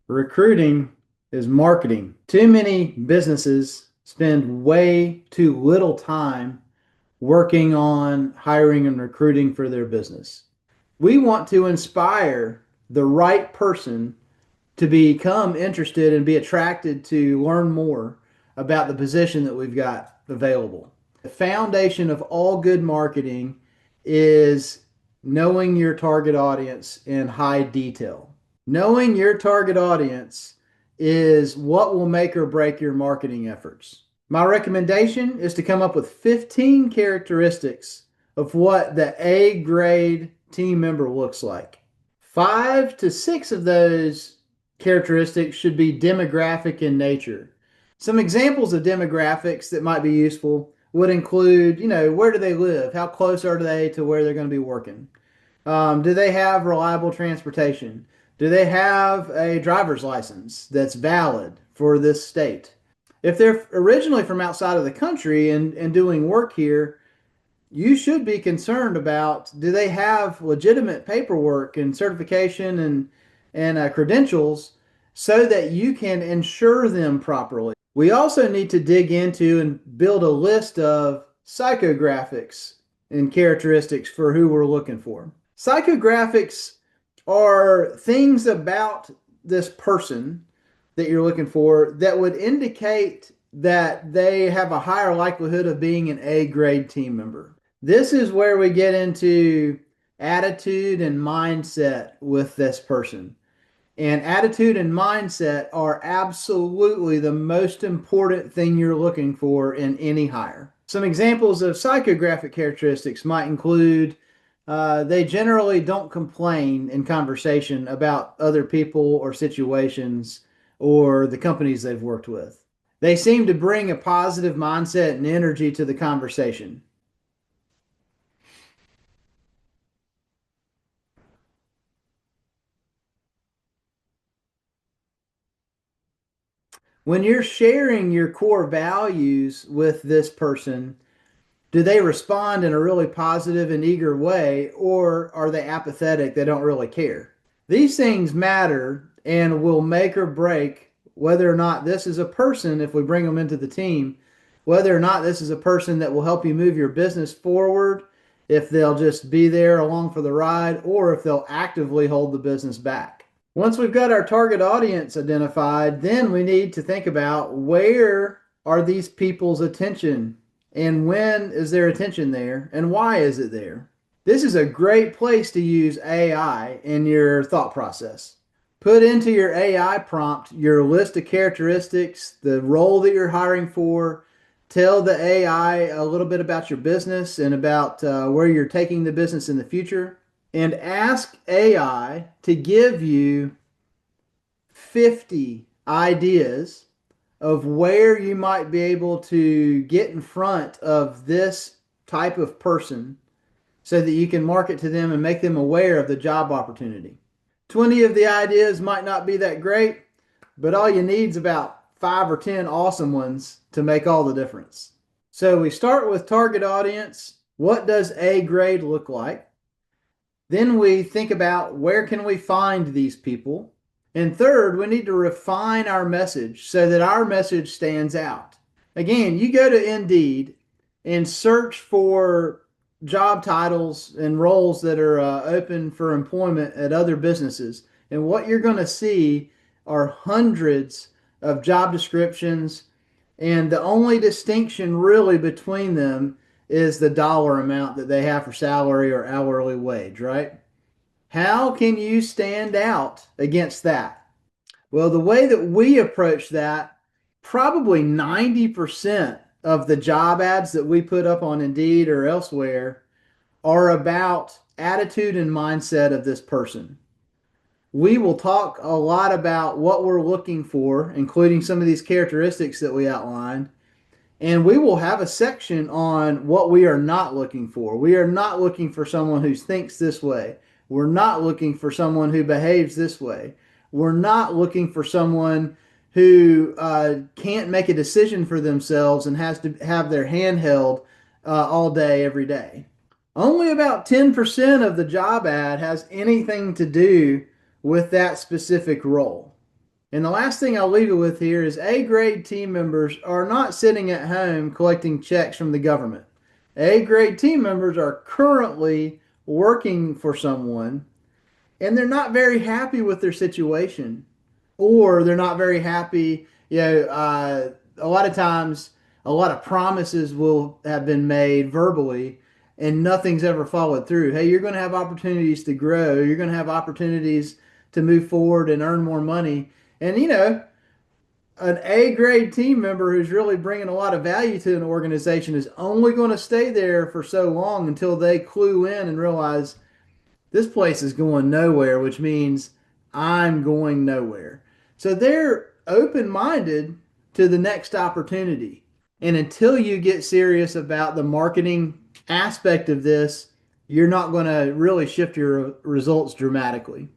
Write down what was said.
Recruiting is marketing. Too many businesses spend way too little time working on hiring and recruiting for their business. We want to inspire the right person to become interested and be attracted to learn more about the position that we've got available. The foundation of all good marketing is knowing your target audience in high detail. Knowing your target audience is what will make or break your marketing efforts. My recommendation is to come up with 15 characteristics of what the A grade team member looks like. 5 to 6 of those characteristics should be demographic in nature. Some examples of demographics that might be useful would include, where do they live? How close are they to where they're going to be working? Do they have reliable transportation? Do they have a driver's license that's valid for this state? If they're originally from outside of the country and doing work here, you should be concerned about, do they have legitimate paperwork and certification and credentials so that you can insure them properly. We also need to dig into and build a list of psychographics and characteristics for who we're looking for. Psychographics are things about this person that you're looking for that would indicate that they have a higher likelihood of being an A grade team member. This is where we get into attitude and mindset with this person. And attitude and mindset are absolutely the most important thing you're looking for in any hire. Some examples of psychographic characteristics might include they generally don't complain in conversation about other people or situations or the companies they've worked with. They seem to bring a positive mindset and energy to the conversation. When you're sharing your core values with this person, do they respond in a really positive and eager way, or are they apathetic? They don't really care. These things matter and will make or break whether or not this is a person, if we bring them into the team, whether or not this is a person that will help you move your business forward, if they'll just be there along for the ride, or if they'll actively hold the business back. Once we've got our target audience identified, then we need to think about where are these people's attention and when is their attention there and why is it there? This is a great place to use AI in your thought process. Put into your AI prompt your list of characteristics, the role that you're hiring for. Tell the AI a little bit about your business and about where you're taking the business in the future. And ask AI to give you 50 ideas of where you might be able to get in front of this type of person so that you can market to them and make them aware of the job opportunity. 20 of the ideas might not be that great, but all you need is about 5 or 10 awesome ones to make all the difference. So we start with target audience. What does A grade look like? Then we think about where can we find these people? And third, we need to refine our message so that our message stands out. Again, you go to Indeed and search for job titles and roles that are open for employment at other businesses. And what you're going to see are hundreds of job descriptions. And the only distinction really between them is the dollar amount that they have for salary or hourly wage, right? How can you stand out against that? Well, the way that we approach that, probably 90% of the job ads that we put up on Indeed or elsewhere are about attitude and mindset of this person. We will talk a lot about what we're looking for, including some of these characteristics that we outlined, and we will have a section on what we are not looking for. We are not looking for someone who thinks this way. We're not looking for someone who behaves this way. We're not looking for someone who can't make a decision for themselves and has to have their hand held all day, every day. Only about 10% of the job ad has anything to do with that specific role. And the last thing I'll leave you with here is A grade team members are not sitting at home collecting checks from the government. A grade team members are currently working for someone and they're not very happy with their situation, or they're not very happy. A lot of times, a lot of promises will have been made verbally, and nothing's ever followed through. Hey, you're going to have opportunities to grow. You're going to have opportunities to move forward and earn more money. And an A grade team member who's really bringing a lot of value to an organization is only going to stay there for so long until they clue in and realize this place is going nowhere, which means I'm going nowhere. So they're open minded to the next opportunity. And until you get serious about the marketing aspect of this, you're not going to really shift your results dramatically.